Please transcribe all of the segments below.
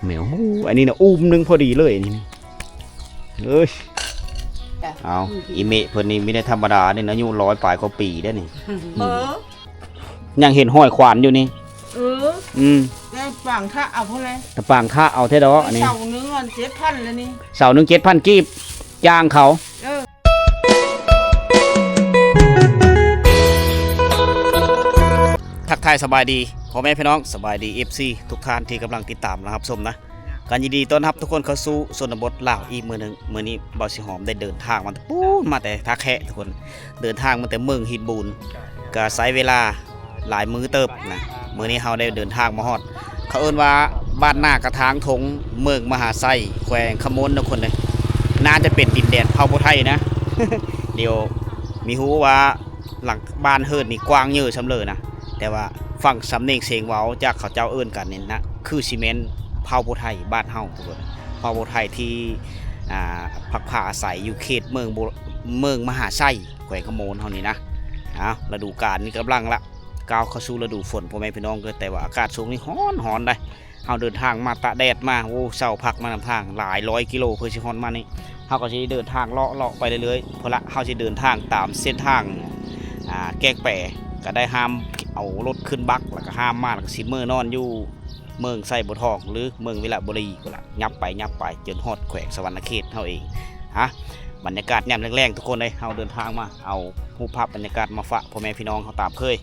เหมียวอันนี้นะนึงพอดีเลยนี่เอ้ยเอาอีเมะเพิ่นนี่ไม่ได้ธรรมดาเนี่ยนะอายุ100 ปลายกว่าปีได้นี่ยังเห็นห้อยขวานอยู่นี่ได้ฝังท่าเอาเท่าไรแต่ปางท่าเอาเท่าดอกอันนี้เสาเนื้อ7,000เลยนี่เสาหนึ่ง7,000กีบจ้างเขาทักทายสบายดีพ่อแม่พี่น้องสบายดี FC ทุกท่านที่กำลังติดตามนะครับชมนะการยินดีต้อนรับทุกคนเข้าสู่ชนบทลาวอีกมื้อนึงมื้อนี้บ่าวสิหอมได้เดินทางมาแต่ท่าแคะทุกคนเดินทางมาแต่เมืองหินบูนก็ใช้เวลาหลายมื้อเติบนะมื้อนี้เฮาได้เดินทางมาฮอดเขาเอิ้นว่าบ้านหน้ากระถางทงเมืองมหาไซแขวงขมนทุกคนเลยน่าจะเป็นดินแดนเผ่าผู้ไทยนะ เดี๋ยวมีฮู้ว่าหลังบ้านเฮิรนนี่กว้างเยอะซำเลยนะแต่ว่าฟังสำเนียงเสียงเว้าจากเขาเจ้าเอิ้นกันนี่นะคือซีเมนต์เผ่าผู้ไทยบ้านเฮาทุกคนเผ่าผู้ไทยที่พักผ้าอาศัยอยู่เขตเมืองมหาไซแขวงขมนเฮานี่นะฤดูกาลนี่กำลังละก้าวเข้าสู่ฤดูฝนพ่อแม่พี่น้องก็แต่ว่าอากาศช่วงนี้ร้อนได้เฮาเดินทางมาตะแดดมาโอ้เช้าพักมานำทางหลายร้อยกิโลเพื่อสิฮอดมานี่เฮาก็สิเดินทางเลาะไปเรื่อยๆเพราะละเฮาสิเดินทางตามเส้นทางแกงแปะก็ได้ห้ามเอารถขึ้นบักแล้วก็ห้ามมาแล้วก็สิมื้อนอนอยู่เมืองไซบ่ทองหรือเมืองวิระบุรีก็ละยับไปจนฮอดแขวงสวรรณเขตเฮาเองบรรยากาศยามแรงๆทุกคนเลยเฮาเดินทางมาเอารูปภาพบรรยากาศมาฝากพ่อแม่พี่น้องเฮาตามเคย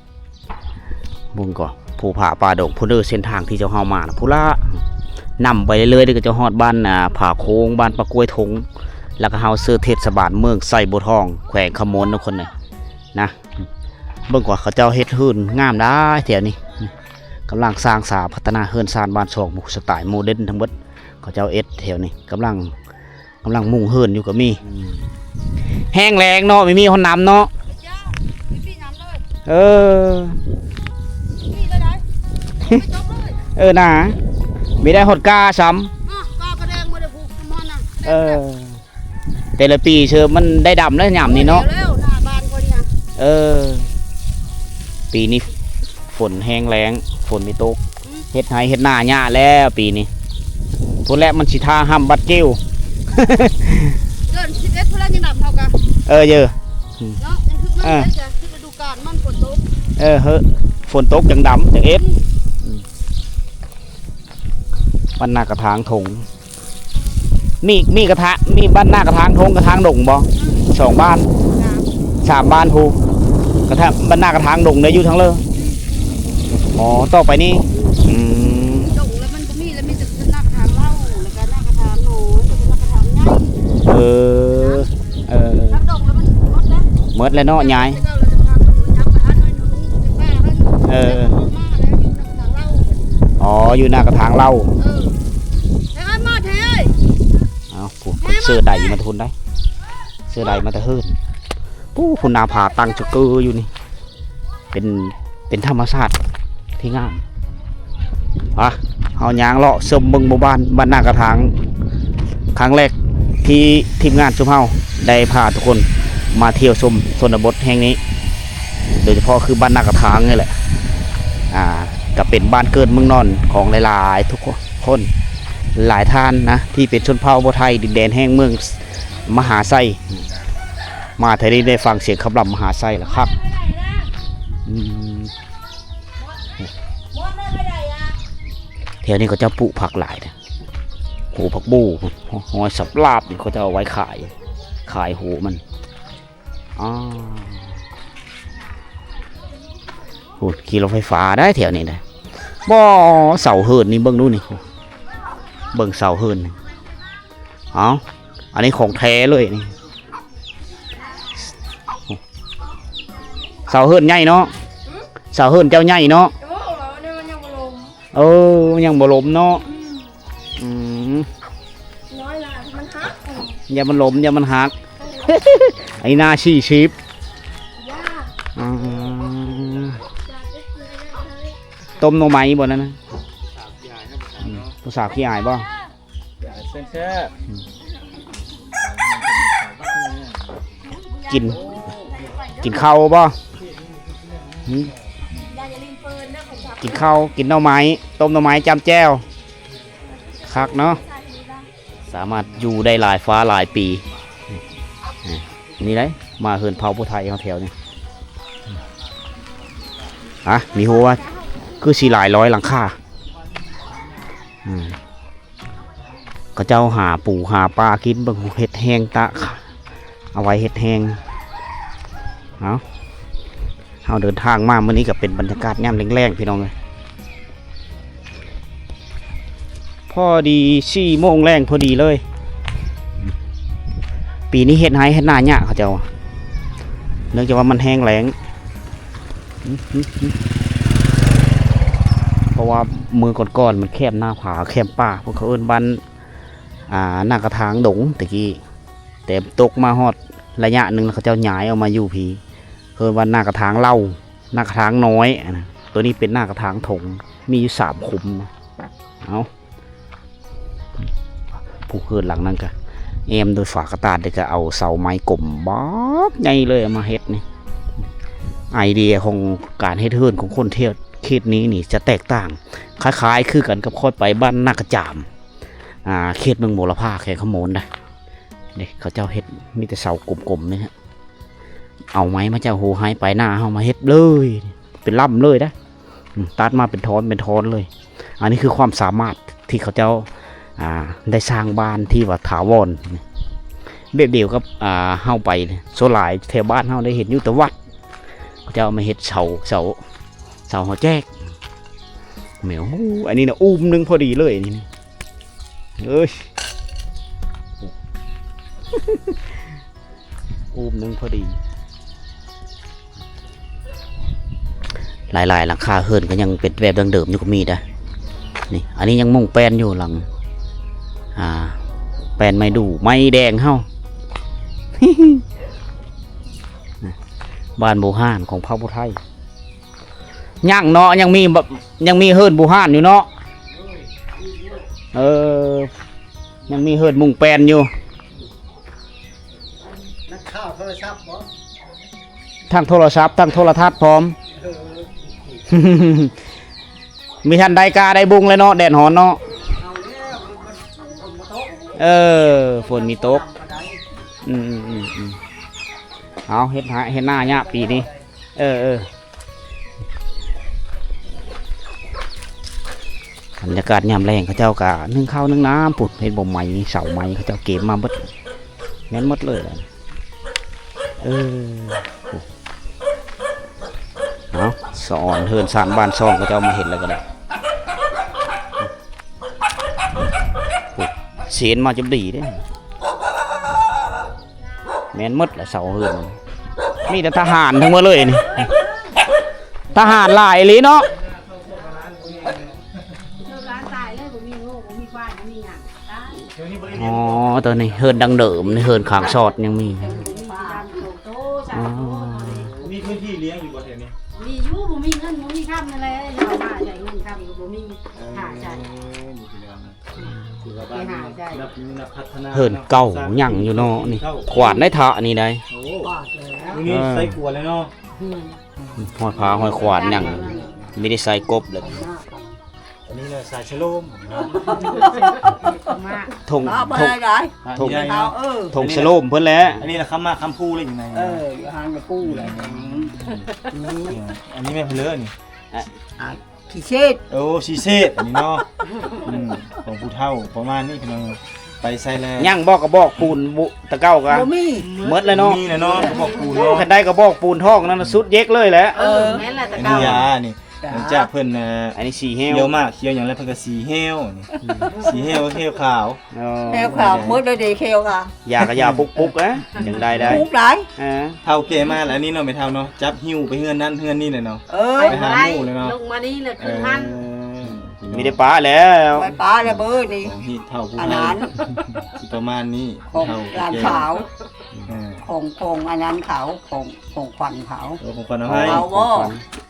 บุญก่อนผู้ผาป่าดงผู้เดินเส้นทางที่เจ้าเฮามาผู้ละนำไปเรื่อยๆก็จะฮอดบ้านผาโค้งบ้านปะกล้วยทงแล้วก็เฮาเสื้อเทศบาลเมืองไซบ่ทองแขวงขมนทุกคนเลยนะเบิ่งกว่าเขาเจ้าเฮ็ดหื่นงามได้แถวนี้กำลังสร้างสาพัฒนาเฮือนซานบ้านช่องมุกสไตล์โมเดิร์นทั้งหมดเขาเจ้าแถวนี้กำลังมุ่งเฮือนอยู่ก็มีแห้งแรงเนาะไม่มีห้องน้ำเนาะน่ะไม่ได้หดกาซ้ำแต่ละปีเชื่อมันได้ดำแล้วหย่ำนี่เนาะปีนี้ฝนแห้งแรงฝนไม่ตกเฮ็ดไห้เฮ็ดหน้าหญ้าแล้วปีนี้พุ่นแรกมันสิท่าห้ามบัดกิ้วเกิน11พุ่นแรกยังดำเท่ากันเยอะเนาะยังคือมันจะคือฤดูกาลมันฝนตกเฮ้ยฝนตกจังดำจังเอฟบ้านหน้ากระถางทงมีกระทะมีบ้านหน้ากระถางทงกระถางดงบ่2 บ้าน3 บ้านภูกระทะบ้านหน้ากระถางดงได้อยู่ทั้งเลยต่อไปนี่ดงแล้วมันก็มีแล้วมีแต่หน้ากระถางเล่าแล้วก็หน้ากระถางโหนแล้วก็หน้ากระถางใหญ่แล้วดงแล้วมันหมดแล้วเนาะยายอยู่หน้ากระถางเล่าเสื้อใดมาทุนได้เสื้อใดมาแต่เฮิรนคุณนาผาตั้งจุกเกออยู่นี่เป็นธรรมชาติที่งามเอายางเลาะชมเมืองบ้านหน้ากระถางครั้งแรกที่ทีมงานชุมเฮาได้พาทุกคนมาเที่ยวชมชนบทแห่งนี้โดยเฉพาะคือบ้านหน้ากระถางนี่แหละก็เป็นบ้านเกิดเมืองนอนของหลายๆทุกคนหลายท่านนะที่เป็นชนเผ่าไทยดินแดนแห่งเมืองมหาไซมาเทนี้ได้ฟังเสียงคำรำมหาไซแล้วครับแถวนี้ก็จะปลูกผักหลายนะโหผักบูหอยสับลาบนี่เขาจะเอาไว้ขายโหมันโหขี่รถไฟฟ้าได้แถวนี้นะบ่เสาเหินนี่เบิ่งดูนี่เบิ่งเสาเฮิรนอันนี้ของแท้เลยนี่เสาเฮิรนใหญ่เนาะเสาเฮิรนเจ้าใหญ่เนาะยังบ่ล้มเนาะอย่ามันล้มอย่ามันหักไอ้หน้าชี้ชิปต้มโนไม้บ่นั่นนะผู้สาวขี้อายบ่กินข้าวบ่กินข้าวกินหน่อไม้ต้มหน่อไม้จำแจ่วข คักเนาะสามารถอยู่ได้หลายฟ้าหลายปีนี่ได้มาเฮินเผาผู้ไทยเขาแถวนี้มีหัวคือสีหลายร้อยหลังคาก็เจ้าหาปูหาปลากินบางเห็ดแห้งตะเอาไว้เห็ดแห้งเอาเดินทางมาเมื่อนี้ก็เป็นบรรยากาศย่ำแรงๆพี่น้องเลยพอดี4 โมงแรงพอดีเลยปีนี้เห็ดไห้เห็ดหน้าเนี่ยเขาเจ้าเนื่องจากว่ามันแห้งแล้งเพราะว่ามือก่อนๆมันแคบหน้าผาแคบป่าพวกเขาเอิ้นบ้านหน้ากระถางดงตะกี้แต่ตกมาฮอดระยะหนึ่งแล้วเขาเจ้าย้ายเอามาอยู่พีเอิ้นว่าหน้ากระถางเล่าหน้ากระถางน้อยนะตัวนี้เป็นหน้ากระถางถงมีอยู่3 ขุมนะเอาผู้เกิดหลังนั่นก็เอ็มโดยฝากระตาดเด็กก็เอาเสาไม้กลมบ๊อบใหญ่เลยมาเฮ็ดนี่ไอเดียของการเฮ็ดเฮือนของคนเที่ยวเขตนี้นี่จะแตกต่างคล้ายๆคือกันกับค่อยไปบ้านนากระจามเขตเมืองโมลภาแข่งขโมนนะเด็กเขาเจ้าเฮ็ดมีแต่เสากลมๆนี่ฮะเอาไม้มาเจ้าโหให้ไปหน้าเอามาเฮ็ดเลยเป็นล่ำเลยนะตัดมาเป็นทอนเลยอันนี้คือความสามารถที่เขาเจ้าได้สร้างบ้านที่ว่าถาวรแบบเดียวกับเฮาไปโซลายแถวบ้านเฮาได้เห็นอยู่แต่วัดเขาจะเอามาเฮ็ดเสาหัวแจกเหมียวอันนี้นะอุ้มนึงพอดีเลยนี่เอ้ยอุ้มนึงพอดีหลายๆหลังคาเฮิรนก็ยังเป็นแบบดังเดิมอยู่ก็มีนะนี่อันนี้ยังมุ่งแป้นอยู่หลังแป้นไม่ดูไม่แดงเฮ้า บ้านบูฮานของพระพุทธไทยย่างเนาะยังมีเฮิรนบูฮานอยู่เนาะยังมีเฮิรนมุ่งแป้นอยู่นักข่าวโทรศัพท์บ่ทั้งโทรศัพท์ทั้งโทรทัศน์พร้อม มีทันใดกาได้บุงเลยเนาะแดดหอนเนาะฝนมีตกเอาเฮ็ดหน้าเนี่ยปีนี้บรรยากาศยามแรงเขาเจ้ากะนึ่งข้าวนึ่งน้ำปุดเฮ็ดบ่มไม้เสาไม้เขาเจ้าเก็บมาหมดแม่นหมดเลยเอาสอนเฮินสานบ้านซ่องเขาเจ้ามาเห็นแล้วก็ได้เสียนมาจนดีเด้แม่นหมดแหละเสาเฮือนมีแต่ทหารทั้งหมดเลยนี่ทหารหลายเลยเนาะอ๋อตัวนี้เฮินดังเดิมเฮินขางชอดยังมีมีพื้นที่เลี้ยงอยู่บ่แถวนี้มีอยู่บ่มีเงินบ่มีค่ำนั่นแหละเรามาใช้เงินค่ำบ่มีหาใจเฮินเก่าหยั่งอยู่เนาะนี่ขวานได้ทะนี่ได้นี่ใส่ขวดเลยเนาะหอยพาหอยขวานหยั่งไม่ได้ใส่กบเลยอันนี้เนี่ยสายชะโลมทงชะโลมเพิ่นแหละอันนี้นะคำพูดเลยอยู่ไหนหางกระปูเลยอันนี้แม่เพลือนี่ขี้เชดชีเซตอันนี้เนาะของผู้เฒ่าประมาณนี้พี่น้องไปใส่แล้วย่างบอกกระบอกปูนตะเก้ากันหมดเลยเนาะมีนะเนาะกระบอกปูนแผ่นได้กระบอกปูนทองนั่นสุดเย็กเลยแหละแม่นแหละตะเก้าอันนี้ยานี่มันจะเพิ่นอันนี้สีเหี่ยวเขียวมากเขียวอย่างไรเพิ่นก็สีเหี่ยวนี่สีเหี่ยวเขียวขาวหมดเลยเด้เขียวค่ะยากระยาปุกๆนะจังได้ปุกหลายเฒ่าแก่มาแล้วนี่เนาะไม่เฒ่าเนาะจับหิ้วไปเฮือนนั่นเฮือนนี่เลยเนาะไปหาหมู่เลยเนาะลงมานี่เลยขึ้นหันมีได้ปลาแล้วไปปลาแล้วเบอร์นี่ที่เฒ่าผู้ใหญ่ประมาณนี้เฒ่าลานขาวของอันนั้นขาวของขวัญขาวของขวัญเอาให้เอาบ่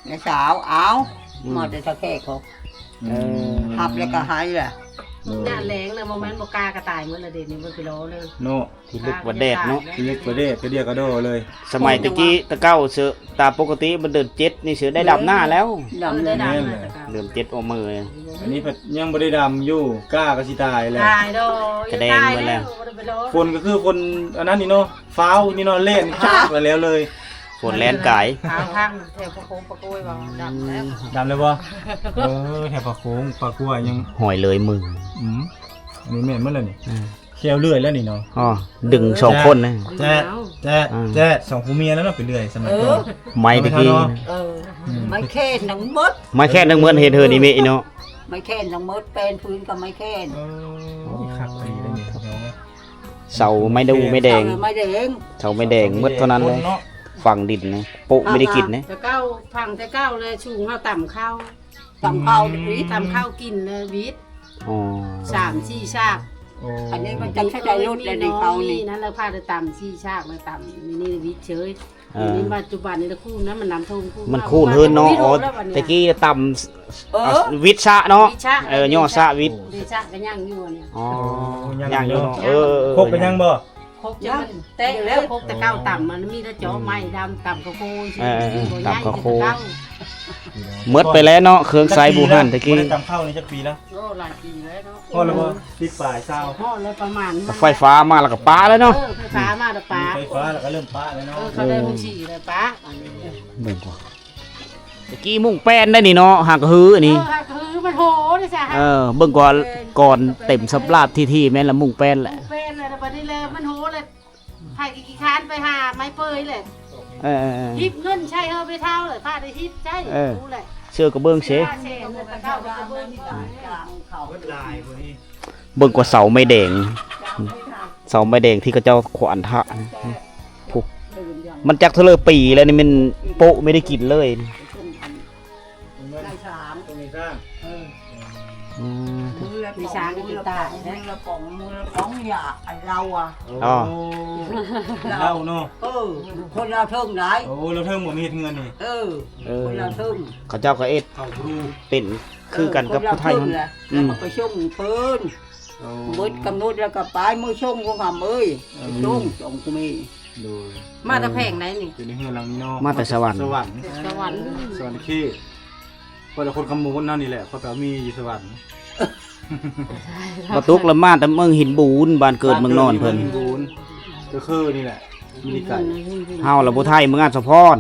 ในสาวเอามาแต่ตะแคกเขาหับแล้วก็หายแหละ หน้าแรงเลยโมเมนต์บ่กล้ากระต่ายเหมือนละเด็ดนี่มันไปรอเลย โน ที่ลึกว่าแดดเนาะ ที่เล็กประเดกระเดียกระโดเลย สมัยตะกี้ตะเก้าเสือตามปกติมันเดิน7นี่เสือได้ดำหน้าแล้ว ดำเลยดำเลย เริ่ม7ออกมือ อันนี้ยังบ่ได้ดำอยู่กล้าก็สิตายเลย ตายดอก กระแดงไปแล้ว คนก็คือคนอันนั้นนี่เนาะฟ้าวนี่เนาะเล่นจักไปแล้วเลย ฝนแล่นกาย ทางข้างแถวประโคมประโกยว่าดำแล้ว ดำเลยบ่แถวปลาโค้งปลากล้วยยัง หอยเลยมือ อันนี้แม่นเมื่อไรนี่เคี้ยวเลื่อยแล้วนี่เนาะ อ๋อดึง2คนนะ แจ๊สองผัวเมียแล้วเนาะไปเรื่อยสมัยก่อน ไม้ตะกี้ ไม่แค่หนังมด ไม้แค่นึงเหมือนเฮ็ดเธอนี่แม่อีเนาะ ไม่แค่หนังมดเป็นพื้นกับไม่แค่ คักไปเลยนี่เนาะ เสาไม้ดูไม่แดง ไม่แดง เสาไม่แดงหมดเท่านั้นเลยฝั่งดินนะโปะไม่ได้กินนะ จะเก้าพังจะเก้าเลยชุงข้าวต่ำข้าวต่ำข้าววิต่ำข้าวกินเลยวิท อ๋อ 3-4 ชากอันนี้มันจะใช้ได้รถเลยในเขานี่นั่นแล้วพาจะต่ำ4 ชากเลยต่ำนี่วิทเฉยนี่ปัจจุบันนี่ตะคู่นั้นมันนำทงคู่ มันคูนเฮินเนาะอ๋อตะกี้ต่ำวิทย์ชะเนาะย่อชะวิทย์ วิชากก็ย่างอยู่เนี่ย อ๋อย่างอยู่เนาะคบกันยังบ่ ครบจะมันเตะแล้วครบแต่เก้าต่ำมันมีแต่จ่อไม้ดำต่ำกระโคเมื่อไปแล้วเนาะเครื่องไซบูฮันตะกี้ บ่ได้ตำข้าวนี่จักปีแล้ว โอ้หลายปีแล้วเนาะ พอแล้วบ่ติดปลายเศร้า พ่อแล้วประมาณ ไฟฟ้ามาแล้วก็ป้าแล้วเนาะ ไฟฟ้ามาแต่ป้า ไฟฟ้าแล้วก็เริ่มปะแล้วเนาะ เขาได้หุ่นฉี่เลยป้าอันนี้ เบิ่งกว่าตะกี้มุ่งแป้นได้นี่เนาะหากฮืออันนี้ คือมันโหนี่จ้ะ เบิ่งก่อนก่อนเต็มสับลาบที่แม่นละมุ่งแป้นแหละ เป็นเลยแต่บัดนี้เลยมันโหเลยไผ่กี่คานไปหาไม้เปยเลยฮิปเงินใช่เฮาไปเท่าเลยพาได้ฮิปใช่รู้เลย เชื่อกระเบื้องเส เเขา เบิ่งกว่าเสาไม้แดงเสาไม้แดงที่เขาเจ้าขวานทะพุกมันจักเทเลปีแล้วนี่มันโปะไม่ได้กินเลย ตรงนี้สร้าง มีช้างกีตาร์นะ ของอย่าเราอ่ะ อ๋อ เล่าเนาะ คนเราเทิงไหน โอ้เราเทิงบ่มีเฮ็ดเงินนี่ คนเราเทิง เขาเจ้าก็เอ็ด เข้าครู เป็นคือกันกับผู้ไทย คนเราเทิงแหละแล้วก็ไปช่วงปืนเบิดกำหนดแล้วก็ไปมือช่วงของหำเอ้ยช่วงส่งกูมี โดย มาตะแพงไหนนี่ อยู่ในเฮือนหลังนี้เนาะ มาแต่สวรรค์ สวรรค์ สวรรค์ สวรรค์ขี้คนละคนขโมยนั่นนี่แหละเขาแต่มีอยู่สวรรค์ บ่ตุกละมาแต่เมืองหินบูนบ้านเกิดเมืองนอนเพิ่น บูนก็คือนี่แหละมีไก่ เฮาละผู้ไทยเมืองอัศพร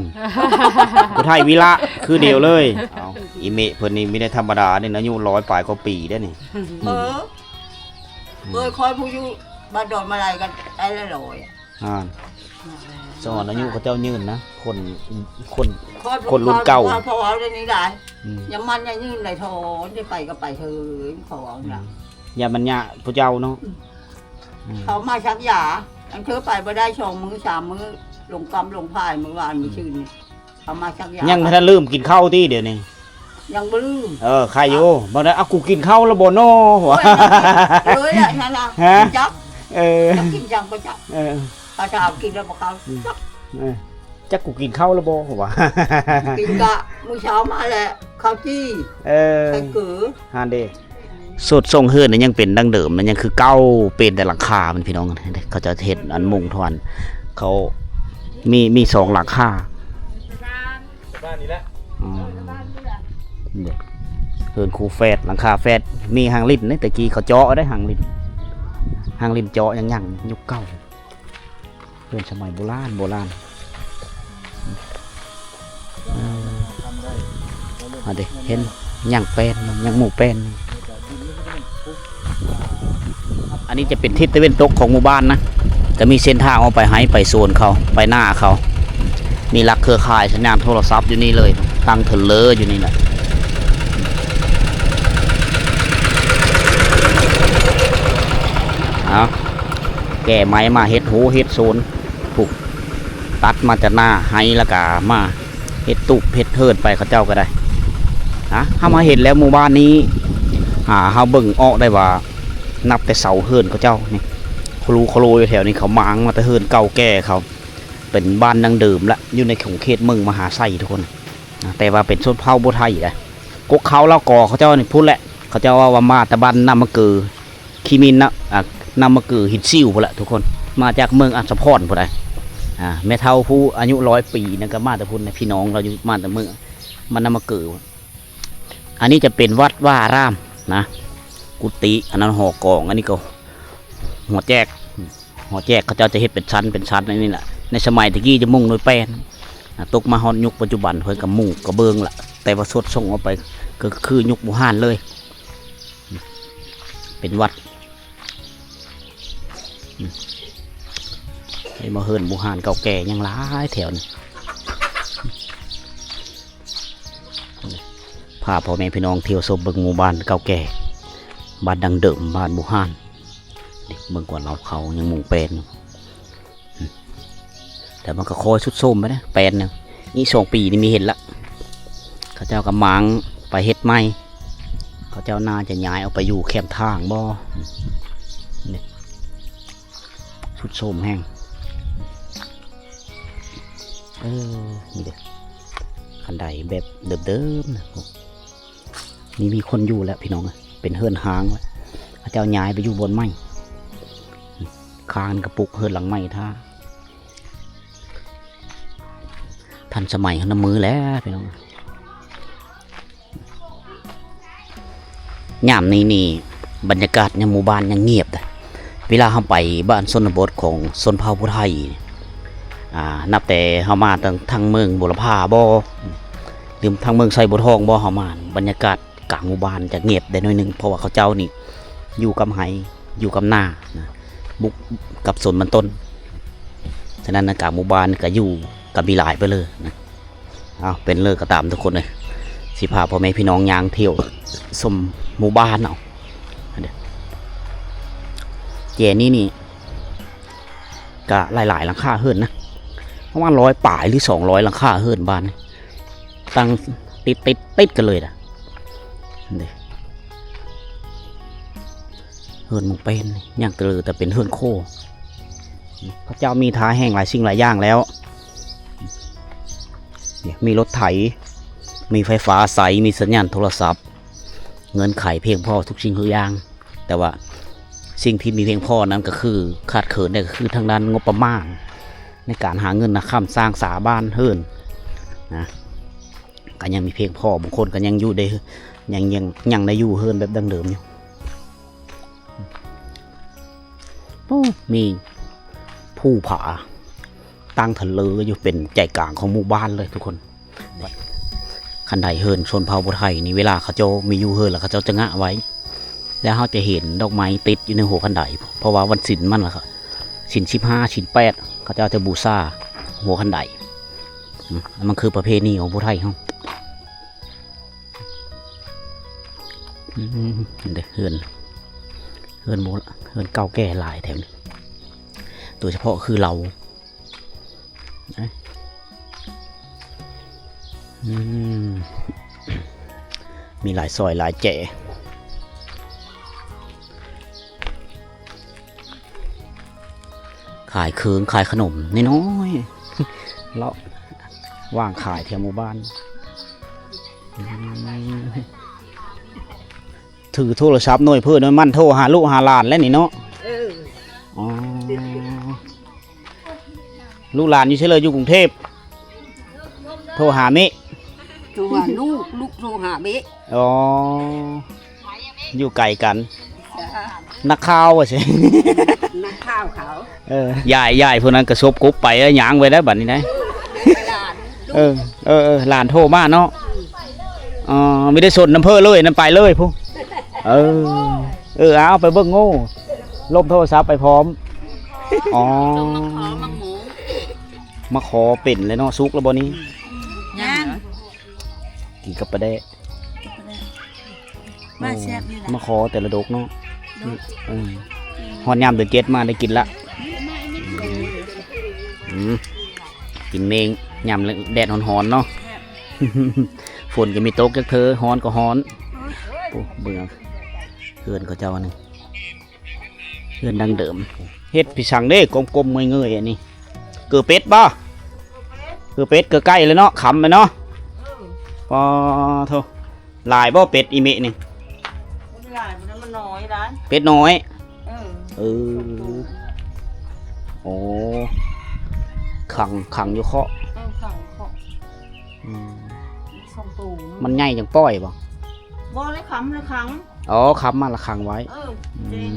ผู้ไทยวิระคือเดียวเลยเอาอีเมะเพิ่นนี่มีได้ธรรมดานี่อายุ100ปลายกว่าปีได้นี่ คอยผู้อยู่บ้านดอนมาอะไรกันไอ้ละลอย สอนอายุเขาเจ้ายืนนะคนคน พอเอาได้นี่ได้ยังมันยังยืนไหนทอนได้ไปก็ไปเถอะเขาเอาน่ะ อย่ามันยะผู้เจ้าเนาะ เขามาชักยาอันเธอไปบ่ได้2 มื้อ 3 มื้อลงกำลงพายมื้อวานมื้อชื่นนี่เขามาชักยา ยั ยัง ไม่ทันลืมกินข้าวที่เดี๋ยวนี้ ยังบ่ลืม ใครอยู่บ่ได้กูกินข้าวแล้วบ่น้อหัว เลยแหละนั่นน่ะจับกินจังบ่จับถ้าจะเอากินแล้วบ่เขาจับ จักกูกินข้าวแล้วบ่หัว กินกะมื้อเช้ามาแหละข้าวจี้ใส่เกลือ ฮานเด้สดทรงเฮือนนี่ยังเป็นดั้งเดิมมันยังคือเก่าเป็นแต่หลังคามันพี่น้องเขาจะเฮ็ดอันมุงทอนเขามี2หลังคา บ้านนี้แหละ เฮือนคูแฟดหลังคาแฟดมีหางลิ้นนี่ตะกี้เขาเจาะได้หางลิ้นเจาะยังยุคเก่าเฮือนสมัยโบราณเอาดิเห็นยังเป็นยังหมู่เป็นอันนี้จะเป็นทิศตะวันตกของหมู่บ้านนะจะมีเส้นทางออกไปให้ไปโซนเขาไปหน้าเขามีหลักเครือข่ายสัญญาณโทรศัพท์อยู่นี่เลยตั้งเถลออยู่นี่แหละเอาแก่ไม้มาเฮ็ดหูเฮ็ดโซนผูกตัดมาจากหน้าให้แล้วก็มาเฮ็ดตุบเฮ็ดเทิดไปเขาเจ้าก็ได้ถ้ามาเห็นแล้วหมู่บ้านนี้เฮาเบิ่งออกได้ว่านับแต่เสาเฮิรนเขาเจ้านี่ครูอยู่แถวนี้เขามางมาแต่เฮิรนเก่าแก่เขาเป็นบ้านดังเดิมละอยู่ในของเขตเมืองมหาไซทุกคนแต่ว่าเป็นชนเผ่าโบไทยนะกกเขาเล่ากอเขาเจ้านี่พูดแหละเขาเจ้าว่ามาตะบันนามะเกือ ขีมินนะนำมาเกิดหินซิ่วพุ่นละทุกคนมาจากเมืองอัศพรพุ่นใดแม่เฒ่าผู้อายุ100 ปีนั่นก็มาแต่พุ่นพี่น้องเราอยู่มาแต่เมืองมันนำมาเกิดอันนี้จะเป็นวัดว่ารามนะกุฏิอันนั้นหอกองอันนี้ก็หัวแจกเขาเจ้าจะเฮ็ดเป็นชั้นนี่แหละในสมัยตะกี้จะมุ่งโดยแป้นตกมาฮอดยุคปัจจุบันเพิ่นกับมุ่งกับเบิงละแต่ว่าสดส่งออกไปก็คือยุคบุหานเลยเป็นวัดไอ้มาเฮิรนบุหานเก่าแก่ยังหลายแถวนี่พาพ่อแม่พี่น้องเที่ยวชมเบิ่งหมู่บ้านเก่าแก่บ้านดังเดิมบ้านบุหานเบิ่งกว่าเราเขายังมุงเป็นแต่มันก็คอยสุดโทรมไปนะเป็นเนี่ยนี่2 ปีนี่มีเห็นละเขาเจ้ากำมังไปเฮ็ดไม้เขาเจ้าน่าจะย้ายเอาไปอยู่แคมป์ทางบ่นี่สุดโทรมแห้งนี่เด้อคันไดแบบเดิมๆนะนี่มีคนอยู่แล้วพี่น้องเป็นเฮือนหางแล้วเขาเจ้าย้ายไปอยู่บนไม้คานกระปุกเฮือนหลังไม้ท่าทันสมัยน้ำมือแล้วพี่น้องยามนี้นี่บรรยากาศในหมู่บ้านยังเงียบแต่เวลาเราไปบ้านชนบทของชนเผ่าผู้ไทยนับแต่เรามาทางเมืองบุรพาบ่หรือทางเมืองไซบัวทองบ่เรามาบรรยากาศกลางหมู่บ้านจะเงียบได้หน่อยนึงเพราะว่าเขาเจ้านี่อยู่กับไหอยู่กับหน้าบุกกับสวนมันต้นฉะนั้นกลางหมู่บ้านก็อยู่กับมีหลายไปเลยนะเอาเป็นเลิกก็ตามทุกคนเลยสิพาพ่อแม่พี่น้องยางเที่ยวชมหมู่บ้านเอาเจนี่ก็หลายหลังคาเฮือนนะประมาณ100 ป่ายหรือ200หลังคาเฮือนบ้านตั้งติดกันเลยนะเฮือนมุงเป็นย่างเตลือแต่เป็นเฮือนโคพระเจ้ามีท้าแห้งหลายสิ่งหลายอย่างแล้วมีรถไถมีไฟฟ้าใสมีสัญญาณโทรศัพท์เงินไขเพียงพอทุกสิ่งทุกอย่างแต่ว่าสิ่งที่มีเพียงพอนั้นก็คือขาดเขินได้ก็คือทางด้านงบประมาณในการหาเงินนะค้ำสร้างสาบ้านเฮิรนนะก็ยังมีเพียงพอบางคนก็ยังอยู่ได้ยังได้อยู่เฮิรนแบบดั้งเดิมอยู่มีผู้ผาตั้งทะเลอยู่เป็นใจกลางของหมู่บ้านเลยทุกคนคันใดเฮิรนชนเผ่าผู้ไทยนี่เวลาเขาเจ้ามีอยู่เฮิรนแล้วเขาเจ้าจะงะไว้แล้วเขาจะเห็นดอกไม้ติดอยู่ในหัวคันไดเพราะว่าวันศีลมันล่ะครับศีล15 ศีล8เขาเจ้าจะบูชาหัวคันไดมันคือประเพณีของผู้ไทยเขาเด็กเฮิรนโบราณเฮิรนเก่าแก่หลายแถวนี้โดยเฉพาะคือเรามีหลายซอยหลายแจ่ขายเครื่องขายขนมน้อยๆเลาะว่างขายแถวหมู่บ้านถือโทรศัพท์หน่อยเพื่อนมันโทรหาลูกหาหลานแล้วนี่เนาะลูกหลานอยู่เฉลยอยู่กรุงเทพโทรหาเมฆโทรหาลูกโทรหาเมฆอยู่ไกลกันนักข่าวใช่นักข่าวเขายายพวกนั้นกระซบกุ๊บไปหยางไว้ได้บัดนี้นะหลานโทรมาเนาะไม่ได้สนน้ำเพอเลยน้ำไปเลยพวกเอาไปเบิ้งโง่ลบโทรศัพท์ไปพร้อมมาขอเป็นเลยเนาะซุกแล้วบนี้กี่กับประเดะมาขอแต่ละดกเนาะฮอนยามเดือน7มาได้กินละกินเมงยามแดดหอนๆเนาะฝนก็มีตกจากเธอฮอนก็ฮอนเบื่อเพื่อนก็เจ้าหนึ่งเพื่อนดังเดิมเฮ็ดพี่สังเด้กลมๆเงยๆอันนี้เกือเป็ดบ่เกือเป็ดเกือไก่เลยเนาะขำเลยเนาะพอโทลายบ่เป็ดอีเมะนี่เป็ดน้อย เออโอ้ขังอยู่เคาะ ขังของ อืม ส่งตู มันใหญ่จังป้อยบ่ บ่ได้ขำเลยขัง อ๋อค้ำมาละขังไว้ เจ๊ง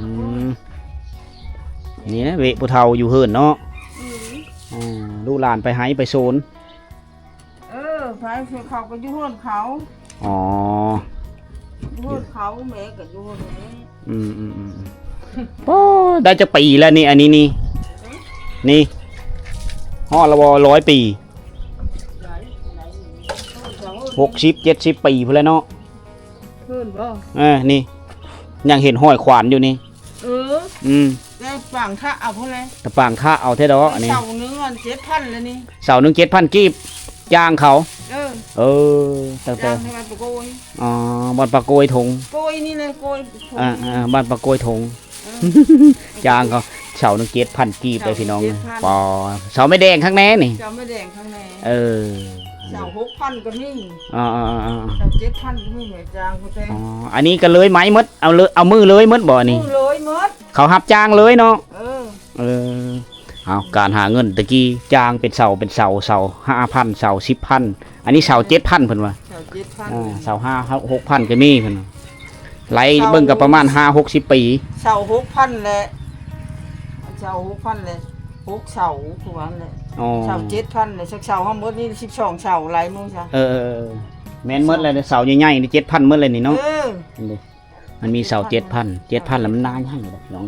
นี่นะเวะผู้เฒ่าอยู่เฮินเนาะลูกหลานไปไห้ไปโซน ไปเขาก็อยู่ห้วนเขา อ๋อ อยู่ห้วนเขาแม่ก็อยู่ห้วนแม่ โอ้ได้จะปีแล้วนี่อันนี้นี่ฮอดละวอ100 ปี60-70 ปีพุ่นแล้วเนาะ เพิ่นบ่ นี่ยังเห็นห้อยขวานอยู่นี่ได้ฝั่งท่าเอาพุ่นเลย ตะปางค่าเอาเท่าดอกอันนี้ เสาเนื้อ7,000แล้วนี่ เสาหนึ่ง7,000 กีบจ้างเขาตั้งแต่ จ้างให้มันไปโกย บ้านปะโกยถง โกยนี่เลยโกย บ้านปะโกยถงจ้างเขาเสาหนึ่ง7,000 กีบเลยพี่น้องปอเสาไม่แดงข้างแน่นี่ เสาไม่แดงข้างใน เสา6,000ก็มีเสา7,000ก็มีแม่จ้างผู้แทน อันนี้ก็เลยไม้มดเอามือเลยมดบ่นี่ เลยหมด เขาหับจ้างเลยเนาะเอาการหาเงินตะกี้จ้างเป็นเสา5,000 เสา 10,000 อันนี้เสา 7,000เพิ่นว่า เสา7,000 เสา5-6,000ก็มีเพิ่นไล่เบิ่งก็ประมาณ5-60 ปี เสา6,000แหละเสา6,000เลย6เสาคือว่าแหละเสา7,000เลยสักเสาเฮาหมดนี่12เสาหลายมื้อซะแม่นหมดเลยเสาใหญ่ๆนี่ 7,000หมดเลยนี่เนาะมันมีเสา 7,000 แล้วมันนานให้ดอกน้อง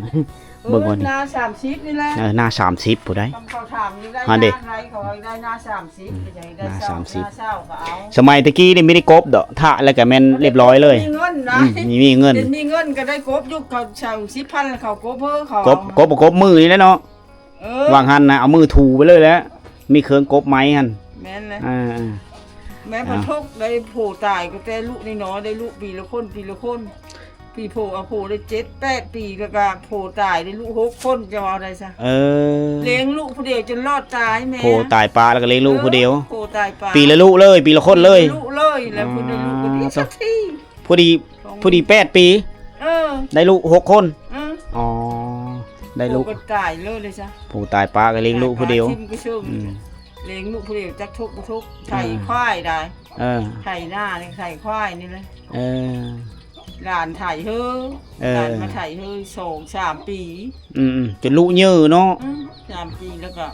เบิ่งก่อนนี่หน้า30นี่แหละหน้า30ผู้ใด เขาถามนี่ได้ อันเด้ หน้าไรเขาได้หน้า30จะให้ได้เสาหน้าเสาก็เอา สมัยตะกี้นี่ไม่ได้กบดอกถ้าแล้วก็แม่นเรียบร้อยเลย มีเงินนะ มีเงิน เดี๋ยวมีเงินก็ได้กบยุคเขาเสา10,000แล้วเขากบเพิ่นเขา กบมือนี่แหละเนาะวางหันนะเอามือถูไปเลยแล้วมีเครื่องกบไม้หั่น แม่นเลย แม่ เอา พะทกได้โผตายก็แต่ลูกน้อยได้ลูกปีละคนปีโผเอาโผได้7-8 ปีก็โผตายได้ลูก6คนจะเอาได้ซะเลี้ยงลูกผู้เดียวจนรอดตายแม่ โผตายปลาแล้วก็เลี้ยงลูกผู้เดียว โผตายปลา ปีละลูกเลยปีละคนเลย ลูกเลยแล้วผู้เดียวลูกก็ดีสักที ผู้ดี8 ปีได้ลูก6 คนอ๋อได้ลูก ก็ตายเลยซะ โผตายปลาก็เลี้ยงลูกผู้เดียว เลี้ยงลูกผู้เดียวจักทุกไข่ควายได้ไข่หน้านี่ไข่ควายนี่เลยหลานถ่ายเฮ้หลานมาถ่ายเฮ้2-3 ปีจนลูกเยอะเนาะ3 ปีแล้วก็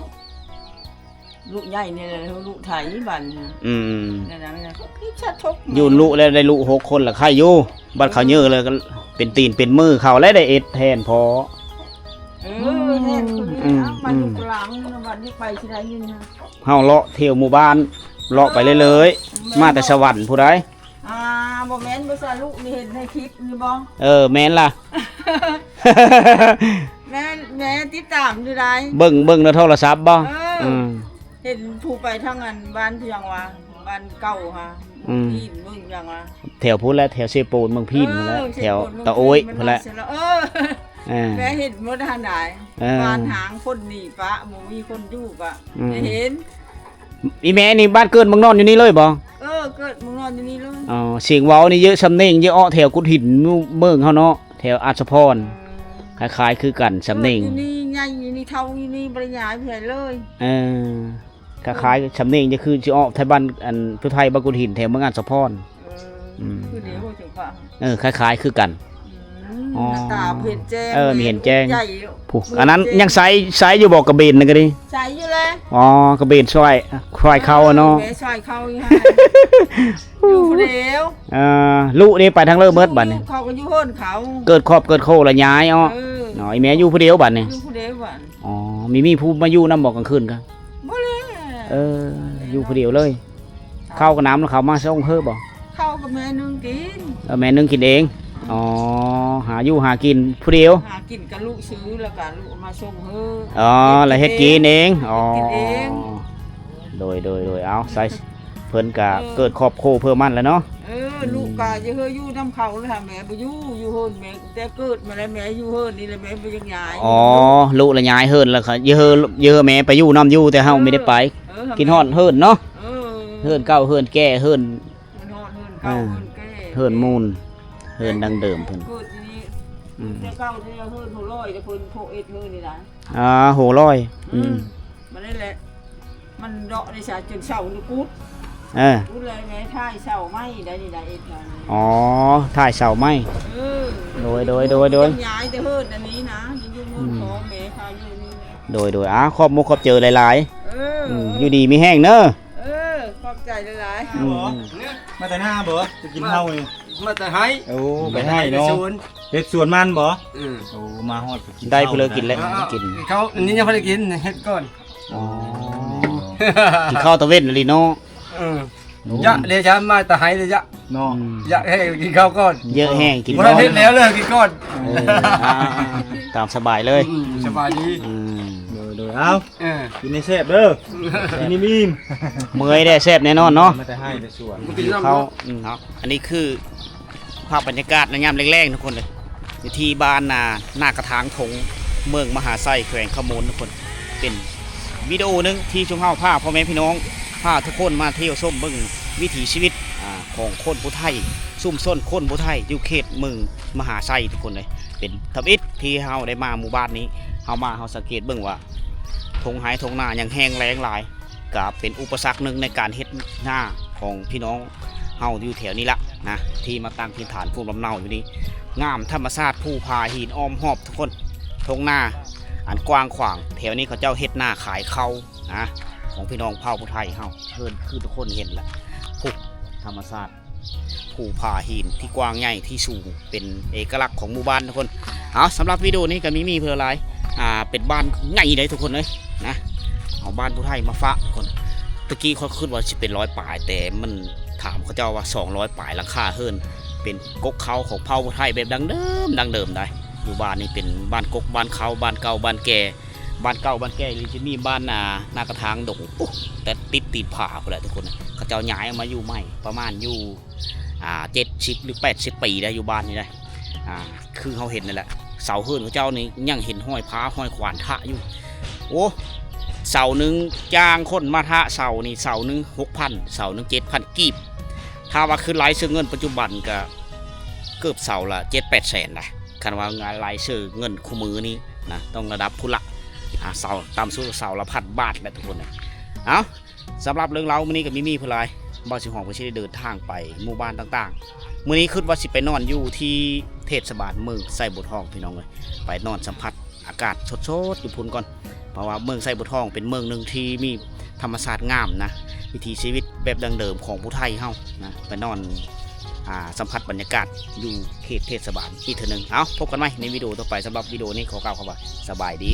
ลูกใหญ่นี่เลยลูกถ่ายบันนั่นนะนี่ชัดทุกอยู่ลูกแล้วได้ลูก6 คนละใครอยู่บัดเขาเยอะเลยก็เป็นตีนเป็นมือเขาแล้วได้เอ็ดแทนพอแทนคนนี้มันอยู่กลางวันที่ไปที่ไหนนี่นะเฮาเลาะเที่ยวหมู่บ้านเลาะไปเลยมาแต่สวรรค์ผู้ใดบ่แม่นบ่ซะลูกนี่เห็นในคลิปนี่บ่แม่นล่ะ แม่ติดตามอยู่ได้เบิ่งในโทรศัพท์บ่เห็นผู้ไปทางอันบ้านเพียงว่าบ้านเก่าฮะพี่มึงยังว่าแถวพูดแล้วแถวเซโปนเมืองพีนแล้วแถวตะโอ้ยพุ่นละแม่เห็นหมดหาได้บ้านหางคนหนีปะบ่มีคนอยู่ปะเห็นอีแม่นี่บ้านเกิดเมืองนอนอยู่นี่เลยบ่เกิดเมืองนอนอยู่นี่เลยเสียงเว้านี่เยอะสำเนียงเยอะอ้อแถวกุดหินเมืองเฮาเนาะแถวอัศพรคล้ายๆคือกันสำเนียงอยู่นี่ใหญ่อยู่นี่เท่าอยู่นี่บ่ได้ย้ายไปไหนเลยคล้ายๆสำเนียงจะคือสิอ้อไทยบ้านอันผู้ไทยบ้านกุดหินแถวเมืองอัศพรคือเดี๋ยวจังว่าคล้ายๆคือกันตาเห็นแจ้งมีเห็นแจ้งอันนั้นยังไซอยู่บอกกระเบนนึงก็ดิใส่อยู่แล้วกระเบนช่วยควายเข้าเนาะช่วยเข้าอยู่เดียวลูกนี่ไปทางเลิศเมิดบัดนี่เขาก็อยู่ห้นเขาเกิดครอบเกิดโคละย้ายไอ้แม่อยู่ผู้เดียวบัดนี่อยู่ผู้เดียวบัดมีผู้มาอยู่น้ำบอกกลางคืนกันบ่เลยอยู่ผู้เดียวเลยเข้ากับน้ำแล้วเขามาส่งเฮ้อบ่เข้ากับแม่นึงกินแม่นึงกินเองหาอยู่หากินผู้เดียวหากินกับลูกซื้อแล้วก็ลูกมาส่งเฮ้อแล้วเฮ็ดกินเองโดยเอาใส่เพิ่นก็เกิดครอบครัวเพิ่มมันแล้วเนาะลูกก็จะเฮออยู่นำเขาแล้วแม่บ่อยู่เฮินแม่แต่เกิดมาแล้วแม่อยู่เฮินนี่แหละแม่บ่ยังย้ายลูกละย้ายเฮินแล้วค่ะเยอะแม่ไปอยู่นำอยู่แต่เฮาไม่ได้ไปกินฮอดเฮินเนาะเฮินเก่าเฮินแก่เฮินเฮินเก่าเฮินแก่เฮินมูลเฮินดังเดิมเพิ่น เจ้าเก้าเจ้าเฮิร์นโหร้อยแต่เพิ่นโพเอ็ดเฮิร์นนี่นะ โหร้อยมันนั่นแหละมันเดาะในสาจนเสานี่กุด กุดเลยแม่ท่ายเสาไม้ได้นี่ได้เอ็ดนะ อ๋อถ่ายเสาไม้โดยย้ายแต่เฮิร์นอันนี้นะยังอยู่นู่นขอแม่พาอยู่นี่ โดยขอบมุกขอบเจอหลายๆอยู่ดีมีแห้งเนอะขอบใจหลายมาแต่หน้าบ่จะกินเฮานี่ มาแต่ให้ โอ้ไปให้เนาะเฮ็ดสวนมันบ่โอ้มาฮอดกิน ได้เพื่อกินแล้วกิน เขาอันนี้ยังไม่ได้กินเฮ็ดก่อน กินข้าวตะเวนลีโน่ยะเดี๋ยวฉันมาแต่ให้เลยยะ เนาะ ยะให้กินข้าวก่อน เยอะแห้งกิน ก่อนเฮ็ดแล้วเลยกินก่อน ตามสบายเลย สบายดี โดยเอากินในแซ่บเด้อกินนิ่ม เมื่อยได้แซ่บแน่นอนเนาะ มาแต่ให้แต่สวน เขาอันนี้คือภาพบรรยากาศในยามแรงๆทุกคนเลยอยู่ที่บ้านหน้ากระถางถงเมืองมหาไซแขวงขมูลทุกคนเป็นวิดีโอนึงที่ชุมเฮาพาพ่อแม่พี่น้องพาทุกคนมาเที่ยวชมเบิ่งวิถีชีวิตของคนผู้ไทยซุ่มซ่อนคนผู้ไทยอยู่เขตเมืองมหาไซทุกคนเลยเป็นทำอิฐที่เฮาได้มาหมู่บ้านนี้เฮาสังเกตเบิ่งว่าทงหายทงนายังแห้งแล้งหลายก็เป็นอุปสรรคหนึ่งในการเฮ็ดหน้าของพี่น้องเฮาอยู่แถวนี้ละนะที่มาตั้งถิ่นฐานภูมิลำเนาอยู่นี้งามธรรมชาติภูผาหินอ้อมหอบทุกคนทงนาอันกว้างขวางแถวนี้เขาเจ้าเฮ็ดหน้าขายข้าวนะของพี่น้องเผ่าผู้ไทยเฮาเพิ่นคือทุกคนเห็นแหละภูธรรมชาติภูผาหินที่กว้างใหญ่ที่สูงเป็นเอกลักษณ์ของหมู่บ้านทุกคนเอาสำหรับวิดีโอนี้ก็มีเพื่ออะไรเป็นบ้านใหญ่เลยทุกคนเลยนะเอาบ้านผู้ไทยมาฝากทุกคนตะกี้เขาขึ้นว่าจะเป็น100 ปลายแต่มันถามเขาเจ้าว่า200 ปลายราคาเฮิรนเป็นก๊กเขาของเผ่าผู้ไทยแบบดังเดิมได้อยู่บ้านนี้เป็นบ้านก๊กบ้านเขาบ้านเก่าบ้านแก่บ้านเก่าบ้านแก่หรือจะมีบ้านหน้ากระถางดงปุ๊บแต่ติดผ่าคนแหละทุกคนเขาเจ้าย้ายมาอยู่ใหม่ประมาณอยู่70 หรือ 80 ปีได้อยู่บ้านนี้ได้คือเขาเห็นนั่นแหละเสาเฮิรนเขาเจ้านี่ยังเห็นห้อยพ้าห้อยขวานทะอยู่โอ้เสาหนึ่งจ้างคนมาทะเสานี่เสาหนึ่ง6,000เสาหนึ่ง7,000 กีบถ้าว่าคือไลฟ์ซื้อเงินปัจจุบันก็เกือบเสาละ7-8 แสนนะคันว่างานไลฟ์ซื้อเงินคู่มือนี้นะต้องระดับผู้หลักเสาตามสู้เสาละ1,000 บาทแหละทุกคนนะเอาสำหรับเรื่องเราวันนี้กับมิมี่พลายบอสิหองก็จะได้เดินทางไปหมู่บ้านต่างๆมื้อนี้คิดว่าสิไปนอนอยู่ที่เทศบาลเมืองไซบุตรทองพี่น้องเลยไปนอนสัมผัสอากาศสดๆอยู่พุ่นก่อนเพราะว่าเมืองไซบุตรทองเป็นเมืองหนึ่งที่มีธรรมชาติงามนะวิถีชีวิตแบบดังเดิมของผู้ไทยเฮานะไปนอนสัมผัสบรรยากาศอยู่เขตเทศบาลอีกเท่านึงเอาพบกันไหมในวิดีโอต่อไปสำหรับวิดีโอนี้ขอกล่าวคำว่าสบายดี